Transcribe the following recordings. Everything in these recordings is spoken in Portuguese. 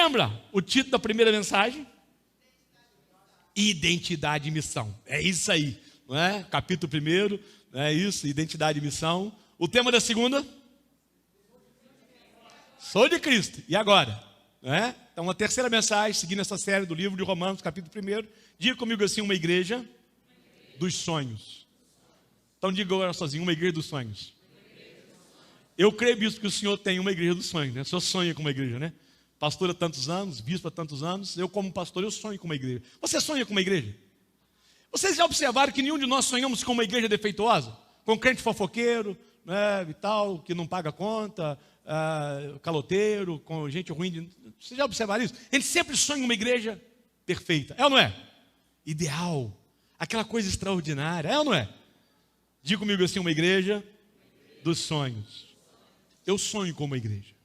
lembra o título da primeira mensagem? Identidade e missão. É isso aí, não é? Capítulo 1, é isso, identidade e missão. O tema da segunda? Sou de Cristo. E agora? É? Então, a terceira mensagem, seguindo essa série do livro de Romanos, capítulo 1. Diga comigo assim, uma igreja dos sonhos. Então, diga agora sozinho, uma igreja dos sonhos. Eu creio, bispo, que o senhor tem uma igreja dos sonhos, né? O senhor sonha com uma igreja, né? Pastor há tantos anos, bispo há tantos anos. Eu, como pastor, eu sonho com uma igreja. Você sonha com uma igreja? Vocês já observaram que nenhum de nós sonhamos com uma igreja defeituosa? Com crente fofoqueiro, né, e tal, que não paga conta, caloteiro, com gente ruim. Vocês já observaram isso? A gente sempre sonha uma igreja perfeita. É ou não é? Ideal. Aquela coisa extraordinária. É ou não é? Diga comigo assim, uma igreja dos sonhos. Eu sonho com uma igreja.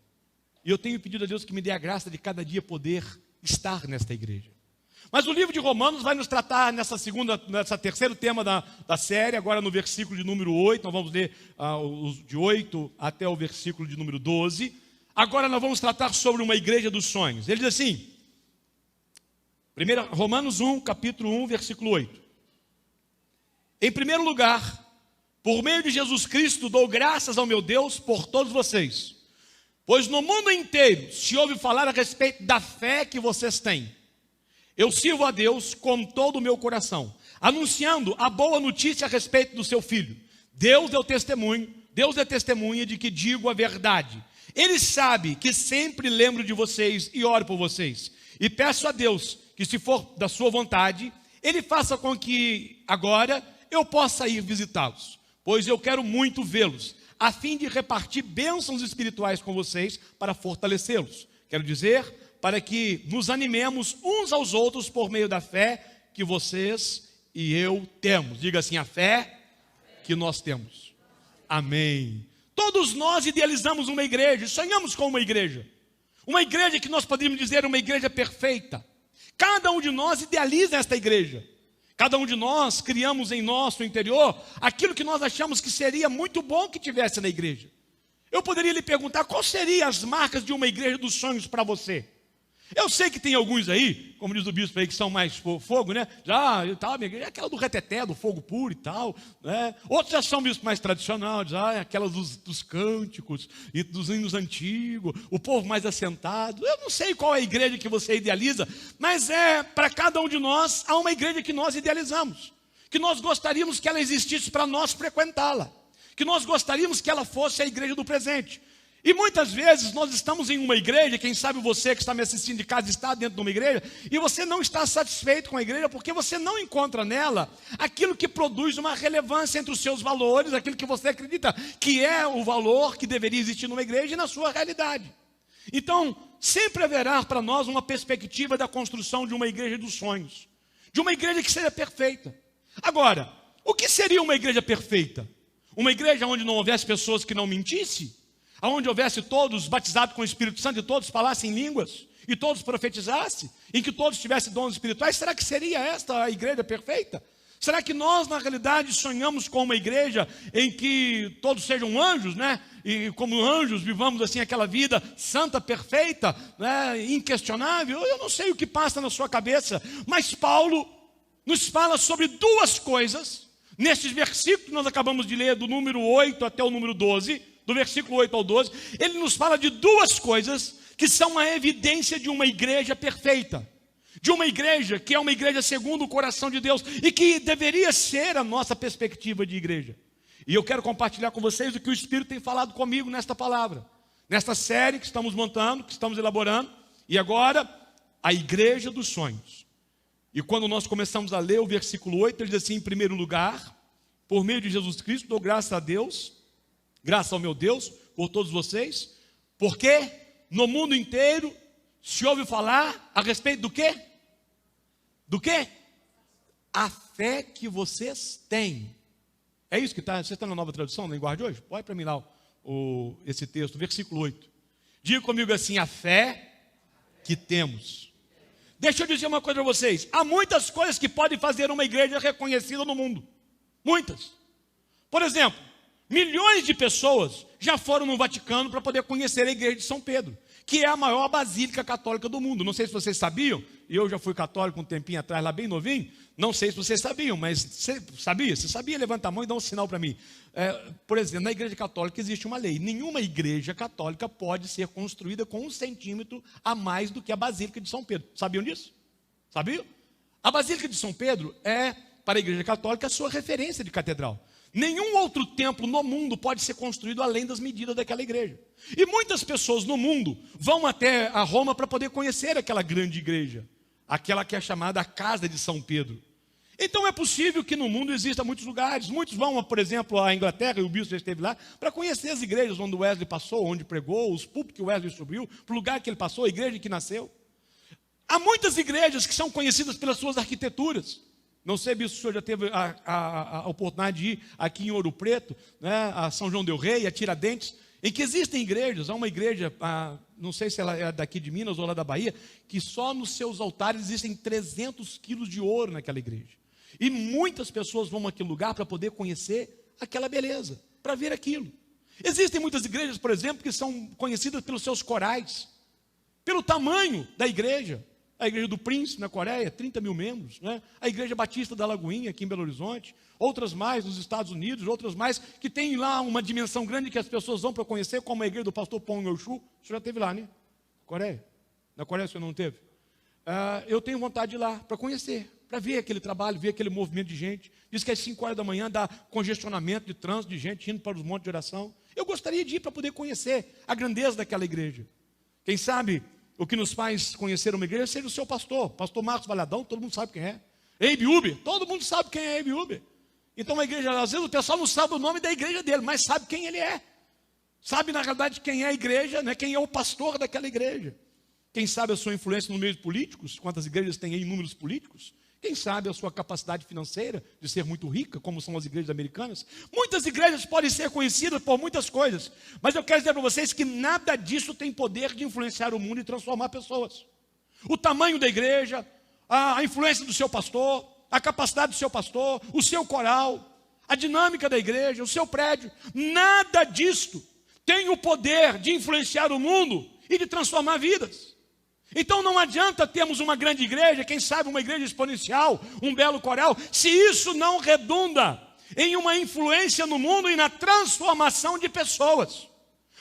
E eu tenho pedido a Deus que me dê a graça de cada dia poder estar nesta igreja. Mas o livro de Romanos vai nos tratar nessa terceiro tema da série, agora no versículo de número 8, nós vamos ler de 8 até o versículo de número 12. Agora nós vamos tratar sobre uma igreja dos sonhos. Ele diz assim, Romanos 1, capítulo 1, versículo 8. Em primeiro lugar, por meio de Jesus Cristo, dou graças ao meu Deus por todos vocês. Pois no mundo inteiro se ouve falar a respeito da fé que vocês têm. Eu sirvo a Deus com todo o meu coração, anunciando a boa notícia a respeito do seu Filho. Deus é testemunha de que digo a verdade. Ele sabe que sempre lembro de vocês e oro por vocês. E peço a Deus que, se for da sua vontade, Ele faça com que agora eu possa ir visitá-los. Pois eu quero muito vê-los, a fim de repartir bênçãos espirituais com vocês para fortalecê-los. Quero dizer, para que nos animemos uns aos outros por meio da fé que vocês e eu temos. Diga assim, a fé que nós temos. Amém. Todos nós idealizamos uma igreja, sonhamos com uma igreja. Uma igreja que nós poderíamos dizer uma igreja perfeita. Cada um de nós idealiza esta igreja. Cada um de nós criamos em nosso interior aquilo que nós achamos que seria muito bom que tivesse na igreja. Eu poderia lhe perguntar quais seriam as marcas de uma igreja dos sonhos para você. Eu sei que tem alguns aí, como diz o bispo aí, que são mais fogo, né? Já, e tal, minha igreja é aquela do reteté, do fogo puro e tal, né? Outros já são bispo mais tradicional, já aquela dos cânticos e dos hinos antigos, o povo mais assentado. Eu não sei qual é a igreja que você idealiza, mas para cada um de nós, há uma igreja que nós idealizamos, que nós gostaríamos que ela existisse para nós frequentá-la, que nós gostaríamos que ela fosse a igreja do presente. E muitas vezes nós estamos em uma igreja, quem sabe você que está me assistindo de casa está dentro de uma igreja, e você não está satisfeito com a igreja, porque você não encontra nela aquilo que produz uma relevância entre os seus valores, aquilo que você acredita que é o valor que deveria existir numa igreja e na sua realidade. Então, sempre haverá para nós uma perspectiva da construção de uma igreja dos sonhos, de uma igreja que seja perfeita. Agora, o que seria uma igreja perfeita? Uma igreja onde não houvesse pessoas que não mentissem? Onde houvesse todos batizados com o Espírito Santo e todos falassem línguas, e todos profetizassem, em que todos tivessem dons espirituais? Será que seria esta a igreja perfeita? Será que nós, na realidade, sonhamos com uma igreja em que todos sejam anjos, né? E como anjos vivamos assim aquela vida santa, perfeita, né? Inquestionável? Eu não sei o que passa na sua cabeça, mas Paulo nos fala sobre duas coisas, nestes versículos que nós acabamos de ler, do número 8 até o número 12, do versículo 8 ao 12, ele nos fala de duas coisas que são a evidência de uma igreja perfeita, de uma igreja que é uma igreja segundo o coração de Deus e que deveria ser a nossa perspectiva de igreja. E eu quero compartilhar com vocês o que o Espírito tem falado comigo nesta palavra, nesta série que estamos montando, que estamos elaborando, e agora a igreja dos sonhos. E quando nós começamos a ler o versículo 8, ele diz assim, em primeiro lugar, por meio de Jesus Cristo, dou graças a Deus, graças ao meu Deus, por todos vocês, porque no mundo inteiro se ouve falar a respeito do quê? Do quê? A fé que vocês têm. É isso que está, você está na nova tradução, na linguagem de hoje? Olha para mim lá esse texto, versículo 8. Diga comigo assim, a fé que temos. Deixa eu dizer uma coisa para vocês, há muitas coisas que podem fazer uma igreja reconhecida no mundo. Muitas. Por exemplo, milhões de pessoas já foram no Vaticano para poder conhecer a igreja de São Pedro, que é a maior basílica católica do mundo. Não sei se vocês sabiam, eu já fui católico um tempinho atrás, lá bem novinho, não sei se vocês sabiam, mas você sabia? Se sabia, levanta a mão e dá um sinal para mim. Por exemplo, na igreja católica existe uma lei, nenhuma igreja católica pode ser construída com 1 centímetro a mais do que a Basílica de São Pedro. Sabiam disso? Sabiam? A Basílica de São Pedro é, para a igreja católica, a sua referência de catedral. Nenhum outro templo no mundo pode ser construído além das medidas daquela igreja. E muitas pessoas no mundo vão até a Roma para poder conhecer aquela grande igreja, aquela que é chamada a Casa de São Pedro. Então é possível que no mundo exista muitos lugares. Muitos vão, por exemplo, à Inglaterra, e o bispo já esteve lá, para conhecer as igrejas onde Wesley passou, onde pregou, os púlpitos que Wesley subiu, para o lugar que ele passou, a igreja que nasceu. Há muitas igrejas que são conhecidas pelas suas arquiteturas. Não sei, bispo, se o senhor já teve a oportunidade de ir aqui em Ouro Preto, né, a São João del Rei, a Tiradentes, em que existem igrejas. Há uma igreja, não sei se ela é daqui de Minas ou lá da Bahia, que só nos seus altares existem 300 quilos de ouro naquela igreja. E muitas pessoas vão àquele lugar para poder conhecer aquela beleza, para ver aquilo. Existem muitas igrejas, por exemplo, que são conhecidas pelos seus corais, pelo tamanho da igreja. A igreja do Príncipe, na Coreia, 30 mil membros, né? A igreja Batista da Lagoinha, aqui em Belo Horizonte, outras mais nos Estados Unidos, outras mais, que tem lá uma dimensão grande que as pessoas vão para conhecer, como a igreja do pastor Pong Youshu. O senhor já esteve lá, né? Coreia? Na Coreia o senhor não teve? Eu tenho vontade de ir lá para conhecer, para ver aquele trabalho, ver aquele movimento de gente. Diz que às 5 horas da manhã dá congestionamento de trânsito, de gente indo para os montes de oração. Eu gostaria de ir para poder conhecer a grandeza daquela igreja. Quem sabe o que nos faz conhecer uma igreja seja o seu pastor, pastor Marcos Valadão, todo mundo sabe quem é. Abe Uber, todo mundo sabe quem é Abe Uber. Então uma igreja, às vezes o pessoal não sabe o nome da igreja dele, mas sabe quem ele é. Sabe na realidade quem é a igreja, né? Quem é o pastor daquela igreja. Quem sabe a sua influência no meio políticos, quantas igrejas têm aí números políticos. Quem sabe a sua capacidade financeira de ser muito rica, como são as igrejas americanas. Muitas igrejas podem ser conhecidas por muitas coisas, mas eu quero dizer para vocês que nada disso tem poder de influenciar o mundo e transformar pessoas. O tamanho da igreja, a influência do seu pastor, a capacidade do seu pastor, o seu coral, a dinâmica da igreja, o seu prédio, nada disto tem o poder de influenciar o mundo e de transformar vidas. Então não adianta termos uma grande igreja, quem sabe uma igreja exponencial, um belo coral, se isso não redunda em uma influência no mundo e na transformação de pessoas.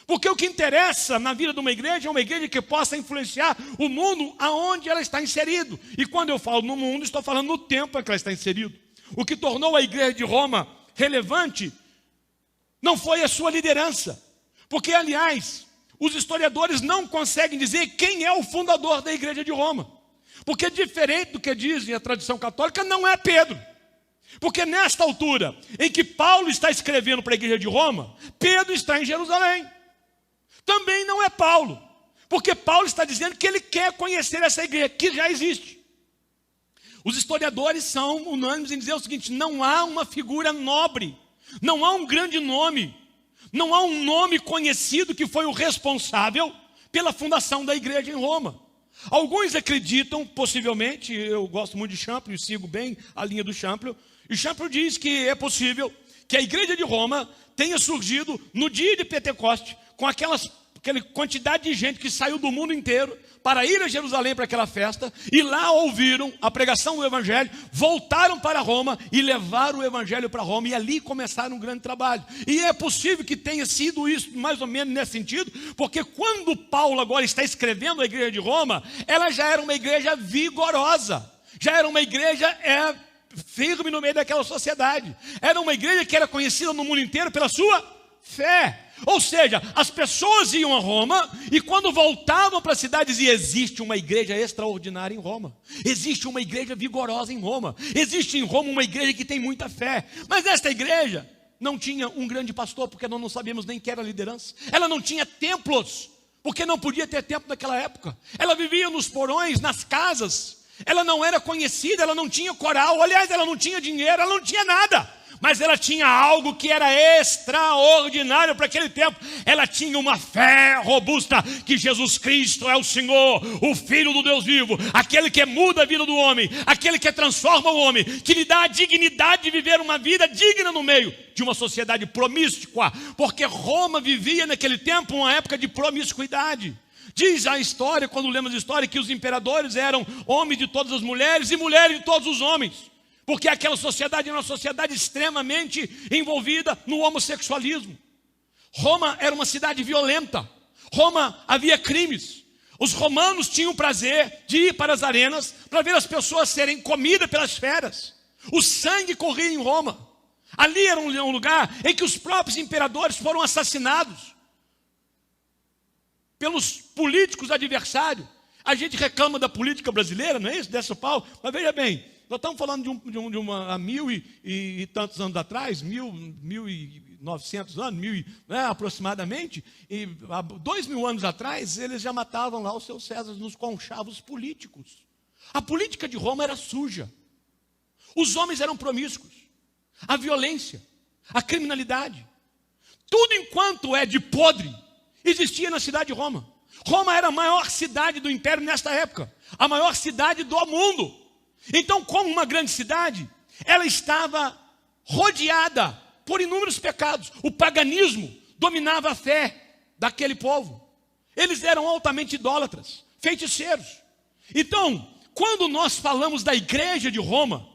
Porque o que interessa na vida de uma igreja é uma igreja que possa influenciar o mundo aonde ela está inserido. E quando eu falo no mundo, estou falando no tempo em que ela está inserido. O que tornou a igreja de Roma relevante não foi a sua liderança. Porque, aliás, os historiadores não conseguem dizer quem é o fundador da igreja de Roma. Porque diferente do que dizem a tradição católica, não é Pedro. Porque nesta altura em que Paulo está escrevendo para a igreja de Roma, Pedro está em Jerusalém. Também não é Paulo. Porque Paulo está dizendo que ele quer conhecer essa igreja, que já existe. Os historiadores são unânimes em dizer o seguinte: não há uma figura nobre, não há um grande nome, não há um nome conhecido que foi o responsável pela fundação da igreja em Roma. Alguns acreditam, possivelmente, eu gosto muito de Champlin, sigo bem a linha do Champlin, e Champlin diz que é possível que a igreja de Roma tenha surgido no dia de Pentecoste, com aquela quantidade de gente que saiu do mundo inteiro para ir a Jerusalém para aquela festa, e lá ouviram a pregação do evangelho, voltaram para Roma e levaram o evangelho para Roma, e ali começaram um grande trabalho. E é possível que tenha sido isso mais ou menos nesse sentido, porque quando Paulo agora está escrevendo a igreja de Roma, ela já era uma igreja vigorosa, já era uma igreja firme no meio daquela sociedade, era uma igreja que era conhecida no mundo inteiro pela sua fé. Ou seja, as pessoas iam a Roma e quando voltavam para a cidade diziam: existe uma igreja extraordinária em Roma, existe uma igreja vigorosa em Roma, existe em Roma uma igreja que tem muita fé. Mas esta igreja não tinha um grande pastor, porque nós não sabíamos nem quem era a liderança. Ela não tinha templos, porque não podia ter templo naquela época. Ela vivia nos porões, nas casas. Ela não era conhecida, ela não tinha coral, aliás, ela não tinha dinheiro, ela não tinha nada. Mas ela tinha algo que era extraordinário para aquele tempo. Ela tinha uma fé robusta, que Jesus Cristo é o Senhor, o Filho do Deus vivo, aquele que muda a vida do homem, aquele que transforma o homem, que lhe dá a dignidade de viver uma vida digna no meio de uma sociedade promíscua, porque Roma vivia naquele tempo uma época de promiscuidade, Diz a história, quando lemos a história, que os imperadores eram homens de todas as mulheres e mulheres de todos os homens. Porque aquela sociedade era uma sociedade extremamente envolvida no homossexualismo. Roma era uma cidade violenta. Roma havia crimes. Os romanos tinham o prazer de ir para as arenas para ver as pessoas serem comidas pelas feras. O sangue corria em Roma. Ali era um lugar em que os próprios imperadores foram assassinados pelos políticos adversários. A gente reclama da política brasileira, não é isso? Dessa pau. Mas veja bem, nós estamos falando de uma há mil e tantos anos atrás, 1900 anos, aproximadamente, e há 2000 anos atrás, eles já matavam lá os seus Césares nos conchavos políticos. A política de Roma era suja. Os homens eram promíscuos. A violência, a criminalidade, tudo enquanto é de podre, existia na cidade de Roma. Roma era a maior cidade do império nesta época, a maior cidade do mundo. Então, como uma grande cidade, ela estava rodeada por inúmeros pecados. O paganismo dominava a fé daquele povo. Eles eram altamente idólatras, feiticeiros. Então, quando nós falamos da igreja de Roma,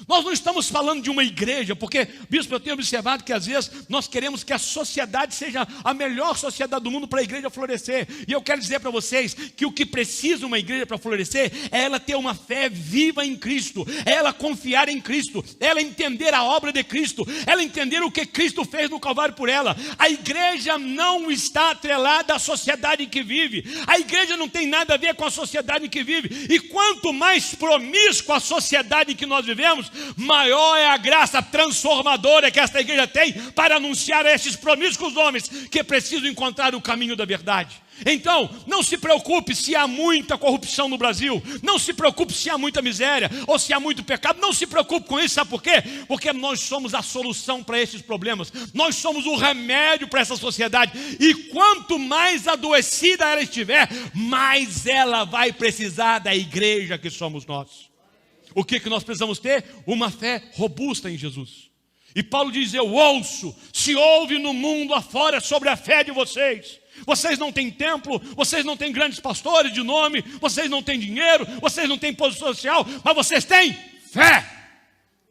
nós não estamos falando de uma igreja, porque, bispo, eu tenho observado que às vezes nós queremos que a sociedade seja a melhor sociedade do mundo para a igreja florescer. E eu quero dizer para vocês que o que precisa uma igreja para florescer é ela ter uma fé viva em Cristo, é ela confiar em Cristo, é ela entender a obra de Cristo, ela entender o que Cristo fez no Calvário por ela. A igreja não está atrelada à sociedade em que vive. A igreja não tem nada a ver com a sociedade em que vive. E quanto mais promíscua a sociedade em que nós vivemos, maior é a graça transformadora que esta igreja tem para anunciar a esses promíscuos homens que precisam encontrar o caminho da verdade. Então, não se preocupe se há muita corrupção no Brasil, não se preocupe se há muita miséria ou se há muito pecado, não se preocupe com isso, sabe por quê? Porque nós somos a solução para esses problemas, nós somos o remédio para essa sociedade, e quanto mais adoecida ela estiver, mais ela vai precisar da igreja que somos nós. O que nós precisamos ter? Uma fé robusta em Jesus. E Paulo diz, eu ouço, se ouve no mundo afora sobre a fé de vocês. Vocês não têm templo, vocês não têm grandes pastores de nome, vocês não têm dinheiro, vocês não têm posição social, mas vocês têm fé.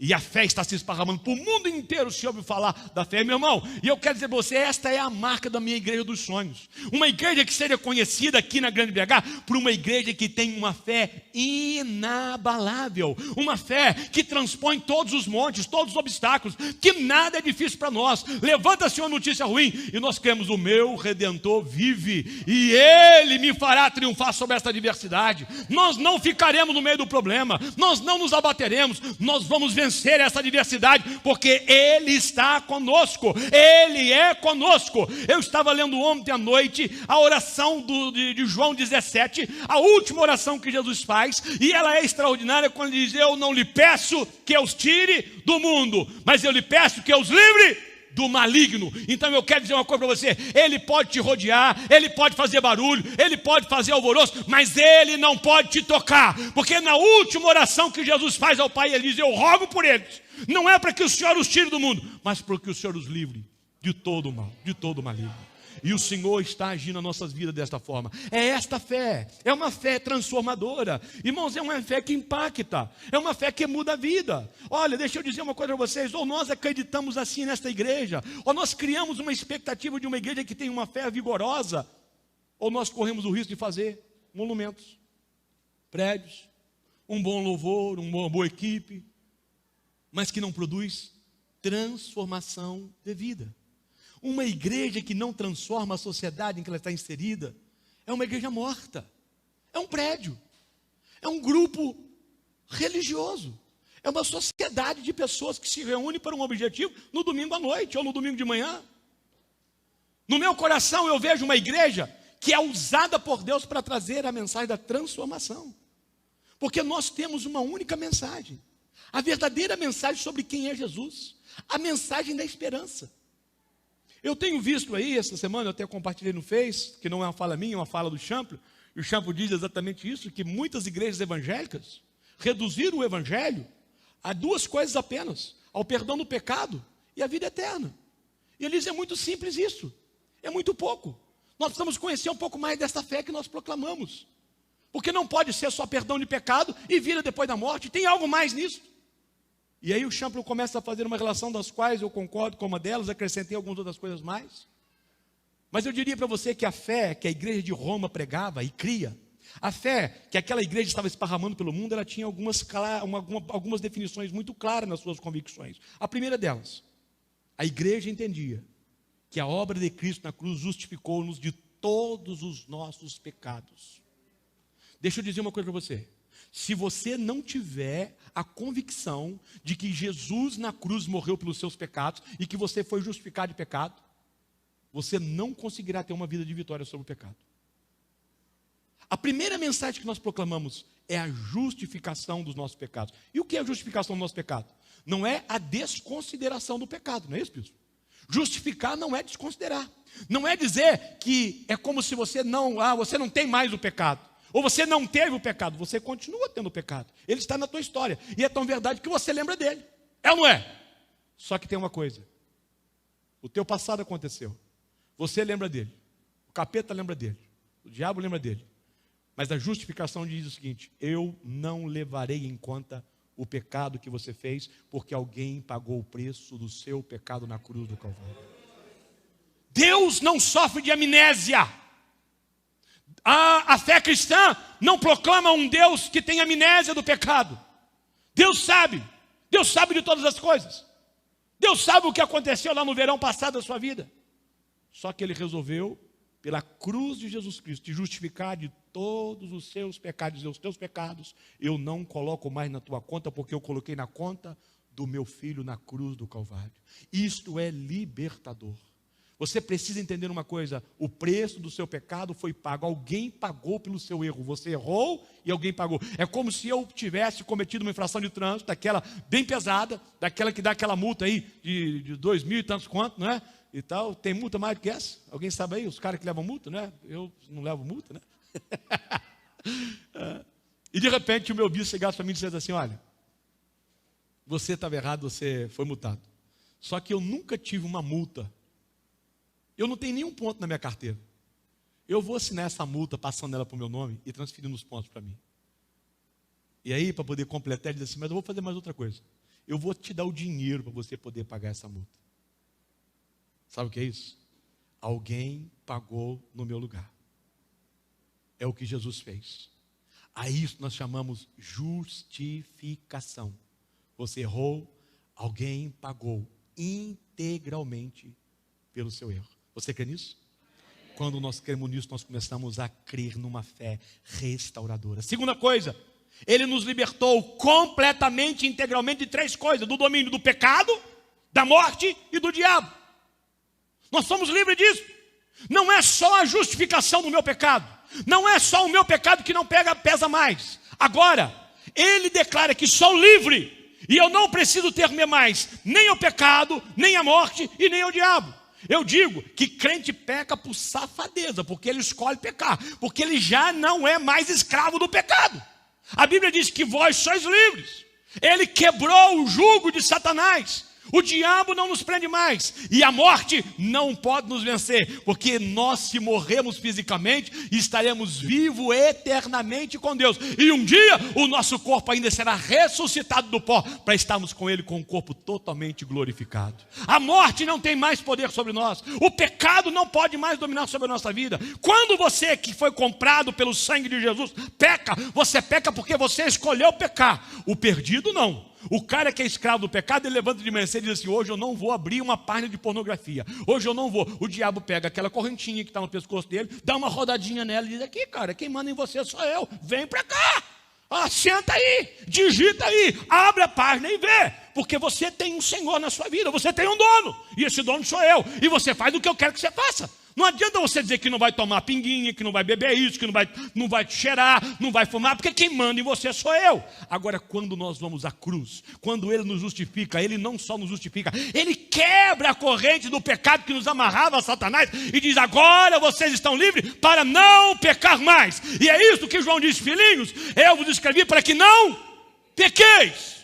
E a fé está se esparramando para o mundo inteiro. Se ouve falar da fé, meu irmão. E eu quero dizer para você, esta é a marca da minha igreja dos sonhos. Uma igreja que seja conhecida aqui na Grande BH por uma igreja que tem uma fé inabalável. Uma fé que transpõe todos os montes, todos os obstáculos, que nada é difícil para nós. Levanta-se uma notícia ruim e nós cremos, o meu Redentor vive e Ele me fará triunfar sobre esta adversidade. Nós não ficaremos no meio do problema, nós não nos abateremos, nós vamos vencer essa adversidade, porque Ele está conosco, Ele é conosco. Eu estava lendo ontem à noite a oração de João 17, a última oração que Jesus faz, e ela é extraordinária quando diz, eu não lhe peço que os tire do mundo, mas eu lhe peço que os livre do maligno. Então eu quero dizer uma coisa para você, Ele pode te rodear, Ele pode fazer barulho, Ele pode fazer alvoroço, mas Ele não pode te tocar, porque na última oração que Jesus faz ao Pai, Ele diz, eu rogo por eles, não é para que o Senhor os tire do mundo, mas para que o Senhor os livre de todo o mal, de todo o maligno. E o Senhor está agindo nas nossas vidas desta forma. É esta fé, é uma fé transformadora. Irmãos, é uma fé que impacta, é uma fé que muda a vida. Olha, deixa eu dizer uma coisa para vocês, ou nós acreditamos assim nesta igreja, ou nós criamos uma expectativa de uma igreja que tem uma fé vigorosa, ou nós corremos o risco de fazer monumentos, prédios, um bom louvor, uma boa equipe, mas que não produz transformação de vida. Uma igreja que não transforma a sociedade em que ela está inserida é uma igreja morta, é um prédio, é um grupo religioso, é uma sociedade de pessoas que se reúnem para um objetivo no domingo à noite ou no domingo de manhã. No meu coração eu vejo uma igreja que é usada por Deus para trazer a mensagem da transformação, porque nós temos uma única mensagem, a verdadeira mensagem sobre quem é Jesus, a mensagem da esperança. Eu tenho visto aí, essa semana eu até compartilhei no Face, que não é uma fala minha, é uma fala do Champlin, e o Champlin diz exatamente isso, que muitas igrejas evangélicas reduziram o evangelho a duas coisas apenas, ao perdão do pecado e à vida eterna. E ele diz, é muito simples isso, é muito pouco. Nós precisamos conhecer um pouco mais dessa fé que nós proclamamos. Porque não pode ser só perdão de pecado e vida depois da morte. Tem algo mais nisso. E aí o Champlin começa a fazer uma relação das quais eu concordo com uma delas, acrescentei algumas outras coisas mais. Mas eu diria para você que a fé que a igreja de Roma pregava e cria, a fé que aquela igreja estava esparramando pelo mundo, ela tinha algumas definições muito claras nas suas convicções. A primeira delas, a igreja entendia que a obra de Cristo na cruz justificou-nos de todos os nossos pecados. Deixa eu dizer uma coisa para você. Se você não tiver a convicção de que Jesus na cruz morreu pelos seus pecados e que você foi justificado de pecado, você não conseguirá ter uma vida de vitória sobre o pecado. A primeira mensagem que nós proclamamos é a justificação dos nossos pecados. E o que é a justificação do nosso pecado? Não é a desconsideração do pecado, não é isso, bispo? Justificar não é desconsiderar. Não é dizer que é como se você não tem mais o pecado. Ou você não teve o pecado, você continua tendo o pecado. Ele está na tua história. E é tão verdade que você lembra dele. É ou não é? Só que tem uma coisa. O teu passado aconteceu. Você lembra dele. O capeta lembra dele. O diabo lembra dele. Mas a justificação diz o seguinte: eu não levarei em conta o pecado que você fez, porque alguém pagou o preço do seu pecado na cruz do Calvário. Deus não sofre de amnésia. A fé cristã não proclama um Deus que tem amnésia do pecado. Deus sabe de todas as coisas. Deus sabe o que aconteceu lá no verão passado da sua vida. Só que Ele resolveu, pela cruz de Jesus Cristo, te justificar de todos os seus pecados. E os teus pecados eu não coloco mais na tua conta, porque eu coloquei na conta do meu Filho na cruz do Calvário. Isto é libertador. Você precisa entender uma coisa: o preço do seu pecado foi pago. Alguém pagou pelo seu erro. Você errou e alguém pagou. É como se eu tivesse cometido uma infração de trânsito, daquela bem pesada, daquela que dá aquela multa aí de 2.000 e tantos quanto, não é? E tal. Tem multa mais do que essa? Alguém sabe aí? Os caras que levam multa, né? Eu não levo multa, né? E de repente o meu bispo chegasse para mim e dissesse assim: olha, você estava errado, você foi multado. Só que eu nunca tive uma multa. Eu não tenho nenhum ponto na minha carteira. Eu vou assinar essa multa passando ela para o meu nome e transferindo os pontos para mim. E aí, para poder completar, ele diz assim: mas eu vou fazer mais outra coisa. Eu vou te dar o dinheiro para você poder pagar essa multa. Sabe o que é isso? Alguém pagou no meu lugar. É o que Jesus fez. A isso nós chamamos justificação. Você errou, alguém pagou integralmente pelo seu erro. Você crê nisso? Quando nós cremos nisso, nós começamos a crer numa fé restauradora. Segunda coisa, Ele nos libertou completamente, integralmente de três coisas: do domínio do pecado, da morte e do diabo. Nós somos livres disso. Não é só a justificação do meu pecado. Não é só o meu pecado que não pesa mais. Agora, Ele declara que sou livre e eu não preciso temer mais nem o pecado, nem a morte e nem o diabo. Eu digo que crente peca por safadeza, porque ele escolhe pecar, porque ele já não é mais escravo do pecado. A Bíblia diz que vós sois livres. Ele quebrou o jugo de Satanás. O diabo não nos prende mais. E a morte não pode nos vencer. Porque nós, se morremos fisicamente, estaremos vivos eternamente com Deus. E um dia o nosso corpo ainda será ressuscitado do pó, para estarmos com Ele com o corpo totalmente glorificado. A morte não tem mais poder sobre nós. O pecado não pode mais dominar sobre a nossa vida. Quando você, que foi comprado pelo sangue de Jesus, peca, você peca porque você escolheu pecar. O perdido não. O cara que é escravo do pecado, ele levanta de manhã e diz assim: hoje eu não vou abrir uma página de pornografia. Hoje eu não vou. O diabo pega aquela correntinha que está no pescoço dele, dá uma rodadinha nela e diz: aqui, cara, quem manda em você sou eu. Vem para cá. Senta aí, digita aí, abre a página e vê. Porque você tem um Senhor na sua vida, você tem um dono. E esse dono sou eu. E você faz o que eu quero que você faça. Não adianta você dizer que não vai tomar pinguinha, que não vai beber isso, que não vai cheirar, não vai fumar, porque quem manda em você sou eu. Agora, quando nós vamos à cruz, quando Ele nos justifica, Ele não só nos justifica, Ele quebra a corrente do pecado que nos amarrava a Satanás e diz: agora vocês estão livres para não pecar mais. E é isso que João diz: filhinhos, eu vos escrevi para que não pequeis.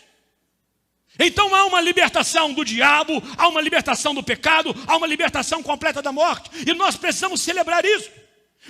Então há uma libertação do diabo, há uma libertação do pecado, há uma libertação completa da morte. E nós precisamos celebrar isso.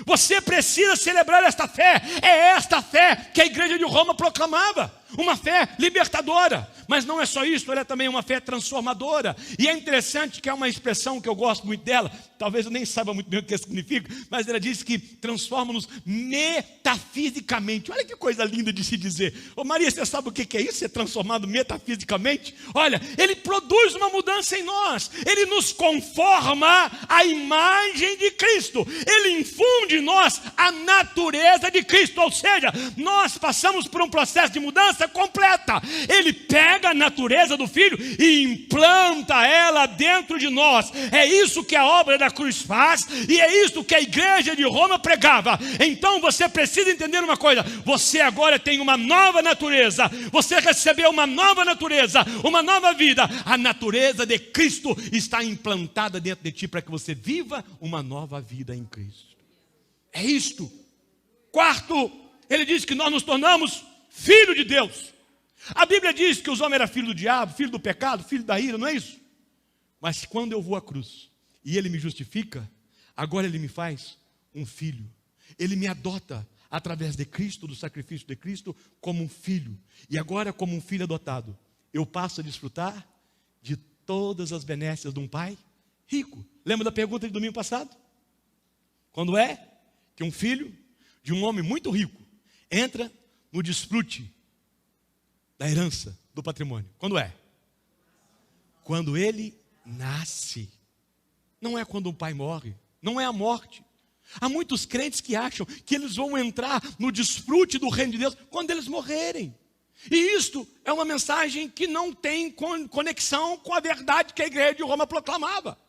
Você precisa celebrar esta fé. É esta fé que a igreja de Roma proclamava. Uma fé libertadora. Mas não é só isso, ela é também uma fé transformadora. E é interessante que é uma expressão que eu gosto muito dela. Talvez eu nem saiba muito bem o que significa, mas ela diz que transforma-nos metafisicamente. Olha que coisa linda de se dizer. Ô Maria, você sabe o que é isso? Ser transformado metafisicamente? Olha, ele produz uma mudança em nós. Ele nos conforma à imagem de Cristo. Ele infunde em nós a natureza de Cristo. Ou seja, nós passamos por um processo de mudança completa. Ele pega a natureza do Filho e implanta ela dentro de nós. É isso que a obra da cruz faz, e é isso que a igreja de Roma pregava. Então você precisa entender uma coisa: você agora tem uma nova natureza, você recebeu uma nova natureza, uma nova vida. A natureza de Cristo está implantada dentro de ti para que você viva uma nova vida em Cristo. É isto. Quarto, ele diz que nós nos tornamos filho de Deus. A Bíblia diz que os homens eram filhos do diabo, filho do pecado, filho da ira, não é isso? Mas quando eu vou à cruz e ele me justifica, agora ele me faz um filho. Ele me adota através de Cristo, do sacrifício de Cristo, como um filho. E agora, como um filho adotado, eu passo a desfrutar de todas as benécias de um pai rico. Lembra da pergunta de domingo passado? Quando é que um filho de um homem muito rico entra no desfrute da herança, do patrimônio? Quando é? Quando ele nasce. Não é quando o pai morre, não é a morte. Há muitos crentes que acham que eles vão entrar no desfrute do reino de Deus quando eles morrerem. E isto é uma mensagem que não tem conexão com a verdade que a igreja de Roma proclamava.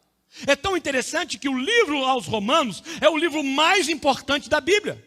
É tão interessante que o livro aos Romanos é o livro mais importante da Bíblia.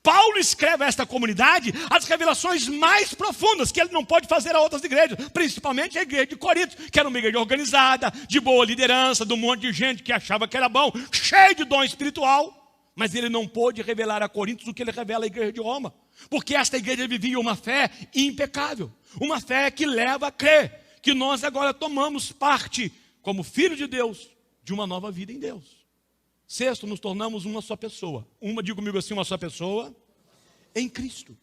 Paulo escreve a esta comunidade as revelações mais profundas que ele não pode fazer a outras igrejas, principalmente a igreja de Corinto, que era uma igreja organizada, de boa liderança, de um monte de gente que achava que era bom, cheio de dom espiritual. Mas ele não pôde revelar a Corinto o que ele revela à igreja de Roma, porque esta igreja vivia uma fé impecável, uma fé que leva a crer que nós agora tomamos parte, como filho de Deus, de uma nova vida em Deus. Sexto, nos tornamos uma só pessoa. Diga comigo assim, uma só pessoa em Cristo.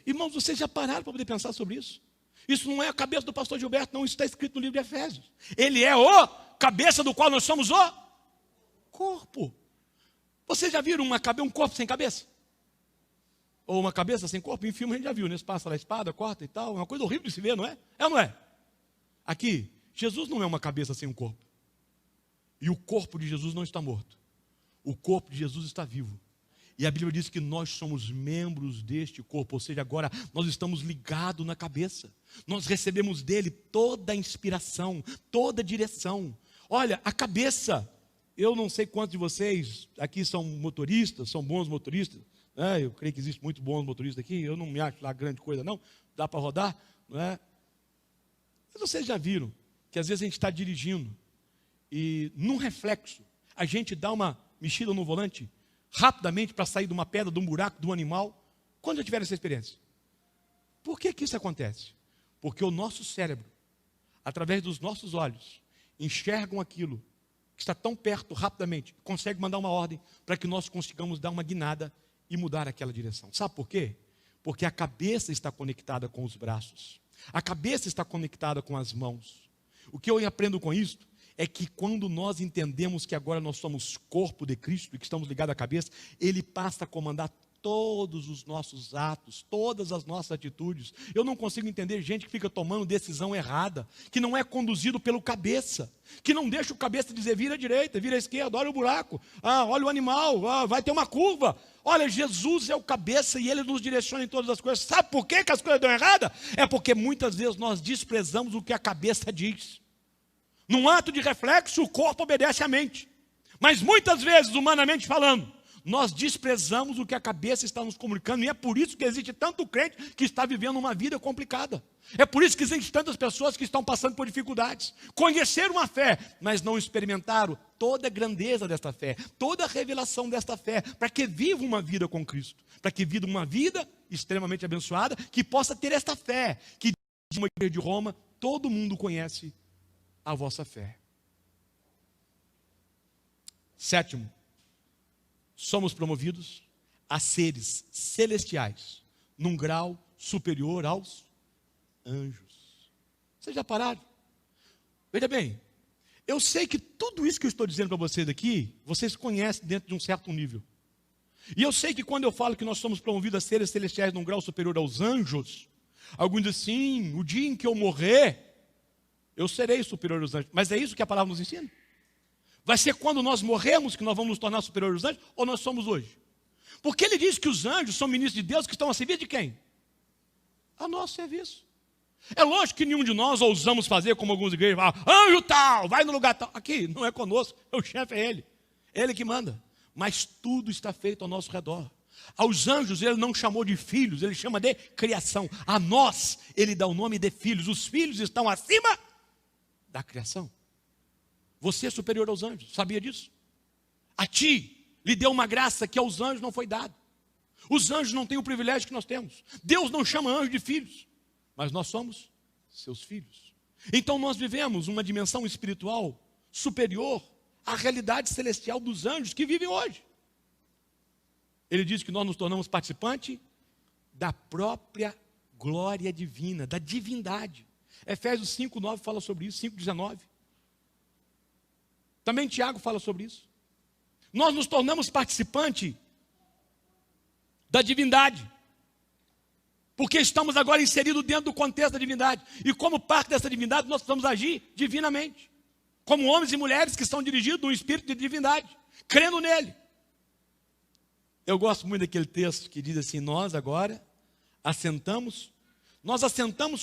Irmãos, vocês já pararam para poder pensar sobre isso? Isso não é a cabeça do pastor Gilberto, não. Isso está escrito no livro de Efésios. Ele é o cabeça do qual nós somos o corpo. Vocês já viram um corpo sem cabeça? Ou uma cabeça sem corpo? Em filme a gente já viu, né? Passa lá a espada, corta e tal. É uma coisa horrível de se ver, não é? É ou não é? Aqui, Jesus não é uma cabeça sem um corpo. E o corpo de Jesus não está morto. O corpo de Jesus está vivo. E a Bíblia diz que nós somos membros deste corpo. Ou seja, agora nós estamos ligados na cabeça. Nós recebemos dele toda a inspiração, toda a direção. Olha, a cabeça. Eu não sei quantos de vocês aqui são motoristas, são bons motoristas. Né? Eu creio que existem muitos bons motoristas aqui. Eu não me acho lá grande coisa não. Dá para rodar, não é? Mas vocês já viram que às vezes a gente está dirigindo e num reflexo a gente dá uma mexida no volante, rapidamente, para sair de uma pedra, de um buraco, de um animal. Quando já tiveram essa experiência? Por que isso acontece? Porque o nosso cérebro, através dos nossos olhos, enxergam aquilo que está tão perto, rapidamente, consegue mandar uma ordem para que nós consigamos dar uma guinada e mudar aquela direção. Sabe por quê? Porque a cabeça está conectada com os braços. A cabeça está conectada com as mãos. O que eu aprendo com isso é que quando nós entendemos que agora nós somos corpo de Cristo e que estamos ligados à cabeça, Ele passa a comandar todos os nossos atos, todas as nossas atitudes. Eu não consigo entender gente que fica tomando decisão errada, que não é conduzido pelo cabeça, que não deixa o cabeça dizer vira à direita, vira à esquerda, olha o buraco, olha o animal, vai ter uma curva. Olha, Jesus é o cabeça e Ele nos direciona em todas as coisas. Sabe por que as coisas dão errada? É porque muitas vezes nós desprezamos o que a cabeça diz. Num ato de reflexo, o corpo obedece à mente. Mas muitas vezes, humanamente falando, nós desprezamos o que a cabeça está nos comunicando. E é por isso que existe tanto crente que está vivendo uma vida complicada. É por isso que existem tantas pessoas que estão passando por dificuldades. Conheceram a fé, mas não experimentaram toda a grandeza desta fé, toda a revelação desta fé, para que vivam uma vida com Cristo. Para que vivam uma vida extremamente abençoada, que possa ter esta fé, que uma igreja de Roma todo mundo conhece a vossa fé. Sétimo, somos promovidos a seres celestiais, num grau superior aos anjos. Vocês já pararam? Veja bem, eu sei que tudo isso que eu estou dizendo para vocês aqui, vocês conhecem dentro de um certo nível. E eu sei que quando eu falo que nós somos promovidos a seres celestiais num grau superior aos anjos, alguns dizem assim, o dia em que eu morrer, eu serei superior aos anjos. Mas é isso que a palavra nos ensina? Vai ser quando nós morremos que nós vamos nos tornar superiores aos anjos, ou nós somos hoje? Porque ele diz que os anjos são ministros de Deus que estão a servir de quem? A nosso serviço. É lógico que nenhum de nós ousamos fazer como algumas igrejas falam, anjo tal, vai no lugar tal. Aqui, não é conosco, o chefe é ele que manda. Mas tudo está feito ao nosso redor. Aos anjos ele não chamou de filhos, ele chama de criação. A nós ele dá o nome de filhos. Os filhos estão acima da criação. Você é superior aos anjos, sabia disso? A ti lhe deu uma graça que aos anjos não foi dada. Os anjos não têm o privilégio que nós temos. Deus não chama anjos de filhos, mas nós somos seus filhos. Então nós vivemos uma dimensão espiritual superior à realidade celestial dos anjos que vivem hoje. Ele diz que nós nos tornamos participantes da própria glória divina, da divindade. Efésios 5:9 fala sobre isso, 5:19. Também Tiago fala sobre isso. Nós nos tornamos participantes da divindade, porque estamos agora inseridos dentro do contexto da divindade. E como parte dessa divindade, nós precisamos agir divinamente, como homens e mulheres que são dirigidos num espírito de divindade, crendo nele. Eu gosto muito daquele texto que diz assim, nós assentamos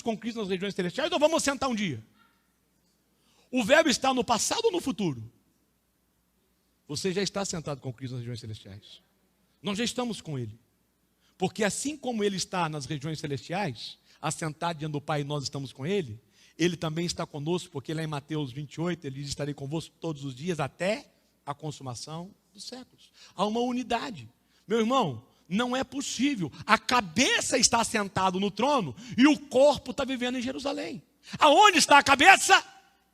com Cristo nas regiões celestiais, ou vamos assentar um dia? O verbo está no passado ou no futuro? Você já está sentado com Cristo nas regiões celestiais. Nós já estamos com Ele. Porque assim como Ele está nas regiões celestiais, assentado diante do Pai e nós estamos com Ele, Ele também está conosco, porque lá em Mateus 28, Ele diz, estarei convosco todos os dias até a consumação dos séculos. Há uma unidade. Meu irmão, não é possível. A cabeça está sentada no trono e o corpo está vivendo em Jerusalém. Aonde está a cabeça?